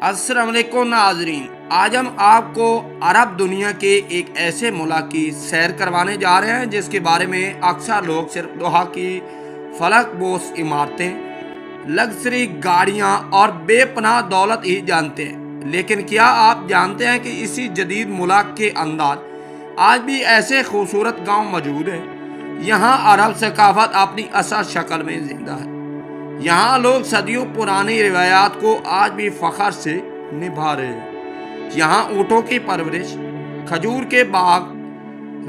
अस्सलाम वालेकुम नाजरीन, आज हम आपको अरब दुनिया के एक ऐसे मुल्क की सैर करवाने जा रहे हैं जिसके बारे में अक्सर लोग सिर्फ दोहा की फलक बोस इमारतें, लग्जरी गाड़ियां और बेपनाह दौलत ही जानते हैं। लेकिन क्या आप जानते हैं कि इसी जदीद मुल्क के अंदर आज भी ऐसे खूबसूरत गांव मौजूद हैं? यहाँ अरब सकाफत अपनी असल शक्ल में जिंदा है। यहाँ लोग सदियों पुरानी रिवायात को आज भी फख्र से निभा रहे हैं। यहाँ ऊँटों की परवरिश, खजूर के बाग,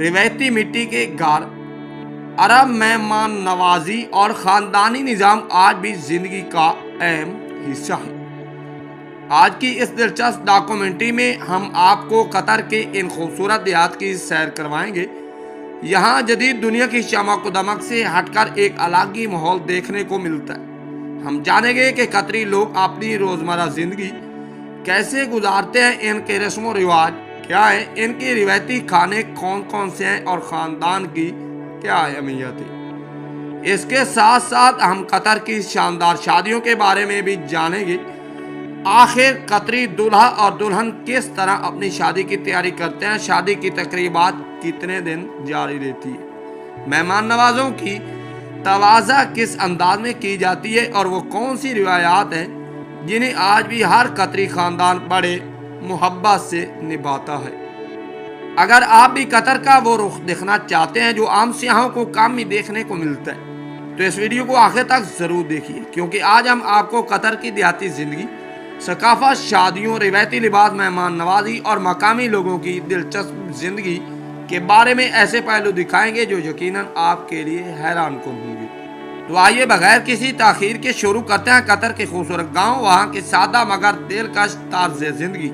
रिवायती मिट्टी के घर, अरब मेहमान नवाजी और ख़ानदानी निज़ाम आज भी ज़िंदगी का अहम हिस्सा है। आज की इस दिलचस्प डॉक्यूमेंट्री में हम आपको कतर के इन खूबसूरत देहात की सैर करवाएंगे। यहाँ जदीद दुनिया की चमक दमक से हटकर एक अलग ही माहौल देखने को मिलता है। हम जानेंगे कि कतरी लोग अपनी रोज़मर्रा ज़िंदगी कैसे गुजारते हैं, इनके रस्म व रिवाज क्या है, इनके रिवायती खाने कौन कौन से हैं और ख़ानदान की क्या अहमियत है। इसके साथ साथ हम कतर की शानदार शादियों के बारे में भी जानेंगे। आखिर कतरी दूल्हा और दुल्हन किस तरह अपनी शादी की तैयारी करते हैं, शादी की तकरीबात कितने दिन जारी रहती है, मेहमान नवाजों की तवाज़ा किस अंदाज में की जाती है और वो कौन सी रिवायात हैं जिन्हें आज भी हर कतरी ख़ानदान बड़े मुहब्बत से निभाता है। अगर आप भी कतर का वो रुख देखना चाहते हैं जो आम सियाहों को कम ही देखने को मिलता है, तो इस वीडियो को आखिर तक ज़रूर देखिए, क्योंकि आज हम आपको कतर की देहाती ज़िंदगी, सकाफत, शादियों, रिवायती लिबास, मेहमान नवाजी और मकामी लोगों की दिलचस्प ज़िंदगी के बारे में ऐसे पहलू दिखाएंगे जो यकीनन आपके लिए हैरान कुन होंगे। तो आइए बगैर किसी ताखीर के शुरू करते हैं कतर के खूबसूरत गांव, वहां के सादा मगर दिलकश तर्ज जिंदगी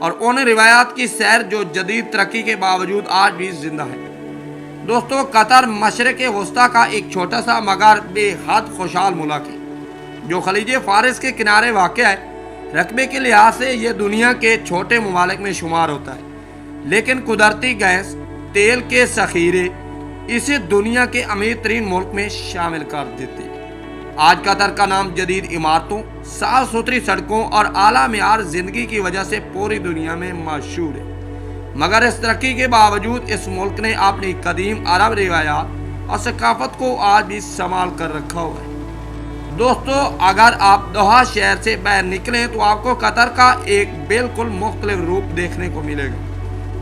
और उन रिवायात की सैर जो जदीद तरक्की के बावजूद आज भी जिंदा है। दोस्तों, कतर मशरक़ वस्ता का एक छोटा सा मगर बेहद खुशहाल मुल्क है जो खलीज फारिस के किनारे वाक़या है। रकबे के लिहाज से यह दुनिया के छोटे ममालिक में शुमार होता है, लेकिन कुदरती गैस, तेल के ज़ख़ीरे इसे दुनिया के अमीर तरीन मुल्क में शामिल कर देते हैं। आज कतर का नाम जदीद इमारतों, साफ सुथरी सड़कों और आला मेयार ज़िंदगी की वजह से पूरी दुनिया में मशहूर है। मगर इस तरक्की के बावजूद इस मुल्क ने अपनी कदीम अरब रिवायात और सकाफत को आज भी संभाल कर रखा हुआ है। दोस्तों, अगर आप दोहा शहर से बाहर निकलें तो आपको कतर का एक बिल्कुल मुख्तलिफ रूप देखने को मिलेगा।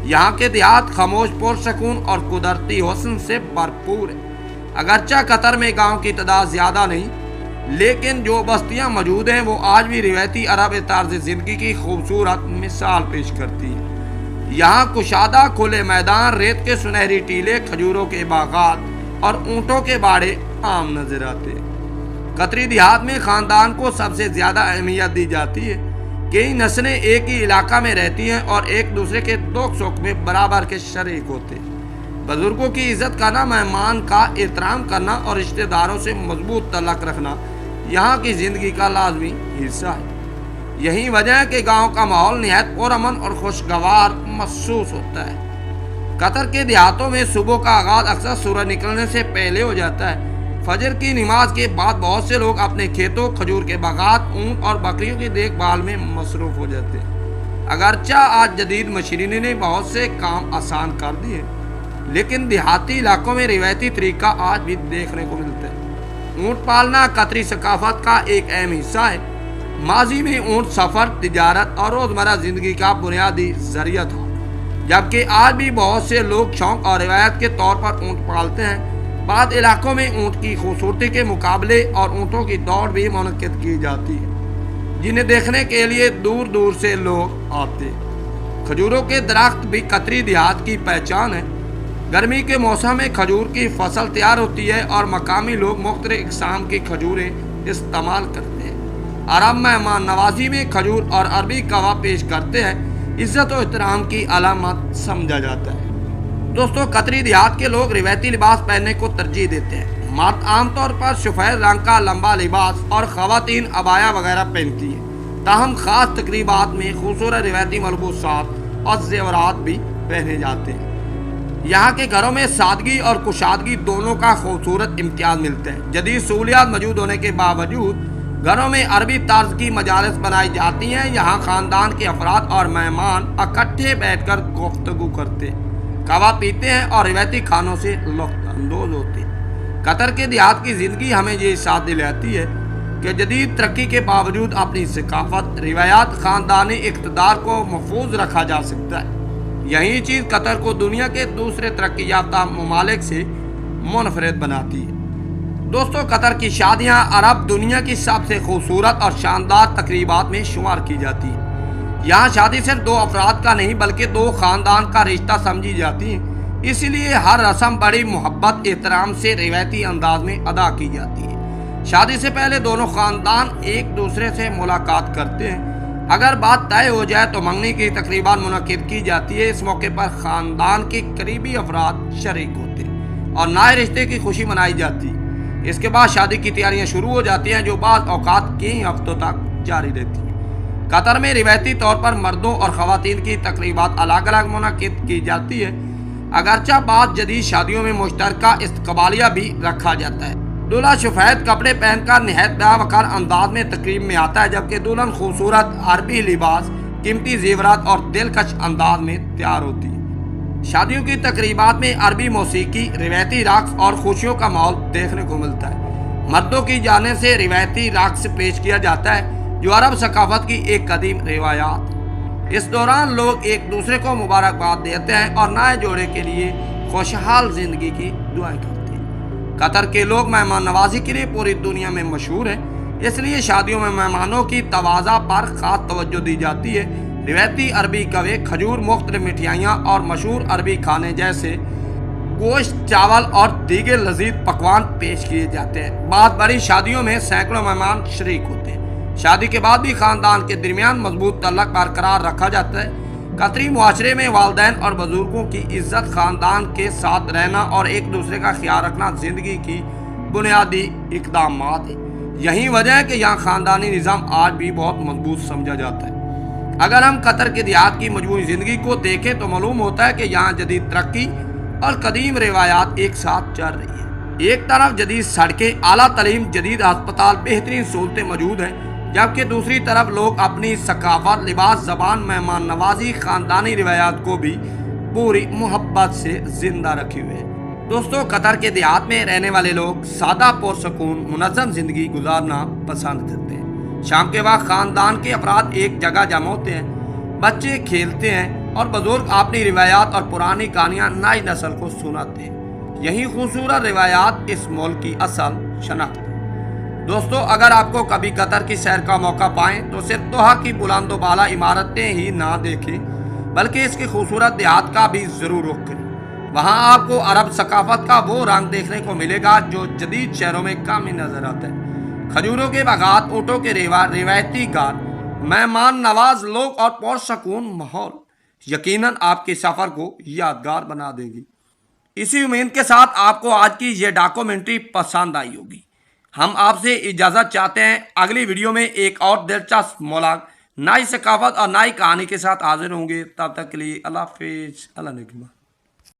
यहाँ के देहात खामोश, पुरसकून और कुदरती हुस्न से भरपूर है। अगरचा कतर में गांव की तादाद ज़्यादा नहीं, लेकिन जो बस्तियाँ मौजूद हैं वो आज भी रिवायती अरब तर्ज ज़िंदगी की खूबसूरत मिसाल पेश करती हैं। यहाँ कुशादा खुले मैदान, रेत के सुनहरी टीले, खजूरों के बागात और ऊँटों के बाड़े आम नजर आते हैं। कतरी देहात में ख़ानदान को सबसे ज़्यादा अहमियत दी जाती है। कई नस्लें एक ही इलाका में रहती हैं और एक दूसरे के दुख सुख में बराबर के शरीक होते हैं। बुजुर्गों की इज्जत करना, मेहमान का एहतराम करना और रिश्तेदारों से मजबूत तल्लक रखना यहाँ की ज़िंदगी का लाजमी हिस्सा है। यही वजह है कि गाँव का माहौल निहायत पुरअमन और खुशगवार महसूस होता है। कतर के देहातों में सुबह का आगाज़ अक्सर सूरज निकलने से पहले हो जाता है। फजर की नमाज के बाद बहुत से लोग अपने खेतों, खजूर के बागात, ऊँट और बकरियों की देखभाल में मसरूफ़ हो जाते हैं। अगरचा आज जदीद मशीनरी ने बहुत से काम आसान कर दिए, लेकिन देहाती इलाकों में रिवायती तरीका आज भी देखने को मिलता है। ऊँट पालना कतरी सकाफत का एक अहम हिस्सा है। माजी में ऊँट सफ़र, तिजारत और रोज़मर्रा ज़िंदगी का बुनियादी ज़रिया था, जबकि आज भी बहुत से लोग शौक और रिवायत के तौर पर ऊँट पालते हैं। बाद इलाकों में ऊँट की खूबसूरती के मुकाबले और ऊँटों की दौड़ भी मुनक्किद की जाती है, जिन्हें देखने के लिए दूर दूर से लोग आते हैं। खजूरों के दरख्त भी कतरी देहात की पहचान है। गर्मी के मौसम में खजूर की फसल तैयार होती है और मकामी लोग मुख्तलिफ इक़साम की खजूरें इस्तेमाल करते हैं। अरब मेहमान नवाजी में खजूर और अरबी कहवा पेश करते हैं, इज़्ज़त और एहतराम की अलामत समझा जाता है। दोस्तों, कतरी देहात के लोग रिवायती लिबास पहनने को तरजीह देते हैं। मर्द आमतौर पर सफ़ेद रंग का लंबा लिबास और ख़वातीन अबाया वगैरह पहनती हैं। ताहम ख़ास तकरीबात में खूबसूरत रिवायती मलबूसात और ज़ेवरात भी पहने जाते हैं। यहाँ के घरों में सादगी और कुशादगी दोनों का खूबसूरत इम्तियाज़ मिलते हैं। जदीद सहूलियात मौजूद होने के बावजूद گھروں میں عربی طرز کی مجالس بنائی جاتی ہیں، یہاں خاندان کے افراد اور مہمان اکٹھے بیٹھ کر گفتگو کرتے، قہوہ پیتے ہیں اور روایتی کھانوں سے لطف اندوز ہوتے ہیں۔ قطر کے دیہات کی زندگی ہمیں یہ ساتھ دلاتی ہے کہ جدید ترقی کے باوجود اپنی ثقافت، روایات، خاندانی اقتدار کو محفوظ رکھا جا سکتا ہے۔ یہی چیز قطر کو دنیا کے دوسرے ترقی یافتہ ممالک سے منفرد بناتی ہے۔ دوستو، قطر کی شادیاں عرب دنیا کی سب سے خوبصورت اور شاندار تقریبات میں شمار کی جاتی ہیں۔ یہاں شادی صرف دو افراد کا نہیں بلکہ دو خاندان کا رشتہ سمجھی جاتی ہے، اس لیے ہر رسم بڑی محبت، احترام سے روایتی انداز میں ادا کی جاتی ہے۔ شادی سے پہلے دونوں خاندان ایک دوسرے سے ملاقات کرتے ہیں۔ اگر بات طے ہو جائے تو منگنی کی تقریبات منعقد کی جاتی ہے۔ اس موقع پر خاندان کے قریبی افراد شریک ہوتے ہیں اور نئے رشتے کی خوشی منائی جاتی ہے۔ اس کے بعد شادی کی تیاریاں شروع ہو جاتی ہیں جو بعض اوقات کئی ہفتوں تک جاری رہتی ہیں۔ قطر میں روایتی طور پر مردوں اور خواتین کی تقریبات الگ الگ منعقد کی جاتی ہے، اگرچہ بعض جدید شادیوں میں مشترکہ استقبالیہ بھی رکھا جاتا ہے۔ دولہا سفید کپڑے پہن کر نہایت باوقار انداز میں تقریب میں آتا ہے، جبکہ دلہن خوبصورت عربی لباس، قیمتی زیورات اور دلکش انداز میں تیار ہوتی ہے۔ شادیوں کی تقریبات میں عربی موسیقی، روایتی رقص اور خوشیوں کا ماحول دیکھنے کو ملتا ہے۔ مردوں کی جانب سے روایتی رقص پیش کیا جاتا ہے جو عرب ثقافت کی ایک قدیم روایات ہے۔ اس دوران لوگ ایک دوسرے کو مبارکباد دیتے ہیں اور نئے جوڑے کے لیے خوشحال زندگی کی دعائیں کرتے ہیں۔ قطر کے لوگ مہمان نوازی کے لیے پوری دنیا میں مشہور ہیں، اس لیے شادیوں میں مہمانوں کی تواضع پر خاص توجہ دی جاتی ہے۔ روایتی عربی قہوے، کھجور، مختلف مٹھائیاں اور مشہور عربی کھانے جیسے گوشت، چاول اور دیگر لذیذ پکوان پیش کیے جاتے ہیں۔ بعض بڑی شادیوں میں سینکڑوں مہمان شریک ہوتے ہیں۔ شادی کے بعد بھی خاندان کے درمیان مضبوط تعلق برقرار رکھا جاتا ہے۔ قطری معاشرے میں والدین اور بزرگوں کی عزت، خاندان کے ساتھ رہنا اور ایک دوسرے کا خیال رکھنا زندگی کی بنیادی اقدامات ہیں۔ یہی وجہ ہے کہ یہاں خاندانی نظام آج بھی بہت مضبوط سمجھا جاتا ہے۔ اگر ہم قطر کے دیہات کی مجموعی زندگی کو دیکھیں تو معلوم ہوتا ہے کہ یہاں جدید ترقی اور قدیم روایات ایک ساتھ چل رہی ہیں۔ ایک طرف جدید سڑکیں، اعلیٰ تعلیم، جدید ہسپتال، بہترین سہولتیں موجود ہیں، جبکہ دوسری طرف لوگ اپنی ثقافت، لباس، زبان، مہمان نوازی، خاندانی روایات کو بھی پوری محبت سے زندہ رکھے ہوئے ہیں۔ دوستو، قطر کے دیہات میں رہنے والے لوگ سادہ، پرسکون، منظم زندگی گزارنا پسند کرتے ہیں۔ شام کے وقت خاندان کے افراد ایک جگہ جمع ہوتے ہیں، بچے کھیلتے ہیں اور بزرگ اپنی روایات اور پرانی کہانیاں نئی نسل کو سناتے ہیں۔ یہی خوبصورت روایات اس ملک کی اصل شناخت ہے۔ دوستو، اگر آپ کو کبھی قطر کی سیر کا موقع پائیں تو صرف دوحہ کی بلند و بالا عمارتیں ہی نہ دیکھیں بلکہ اس کی خوبصورت دیہات کا بھی ضرور رخ کریں۔ وہاں آپ کو عرب ثقافت کا وہ رنگ دیکھنے کو ملے گا جو جدید شہروں میں کم ہی نظر آتا ہے۔ کھجوروں کے باغات، اونٹوں کے ریوڑ، روایتی گھر، مہمان نواز لوگ اور پرسکون ماحول یقیناً آپ کے سفر کو یادگار بنا دے گی۔ اسی امید کے ساتھ آپ کو آج کی یہ ڈاکومنٹری پسند آئی ہوگی۔ ہم آپ سے اجازت چاہتے ہیں، اگلی ویڈیو میں ایک اور دلچسپ ملک، نئی ثقافت اور نئی کہانی کے ساتھ حاضر ہوں گے۔ تب تک کے لیے اللہ حافظ، اللہ نگہبان۔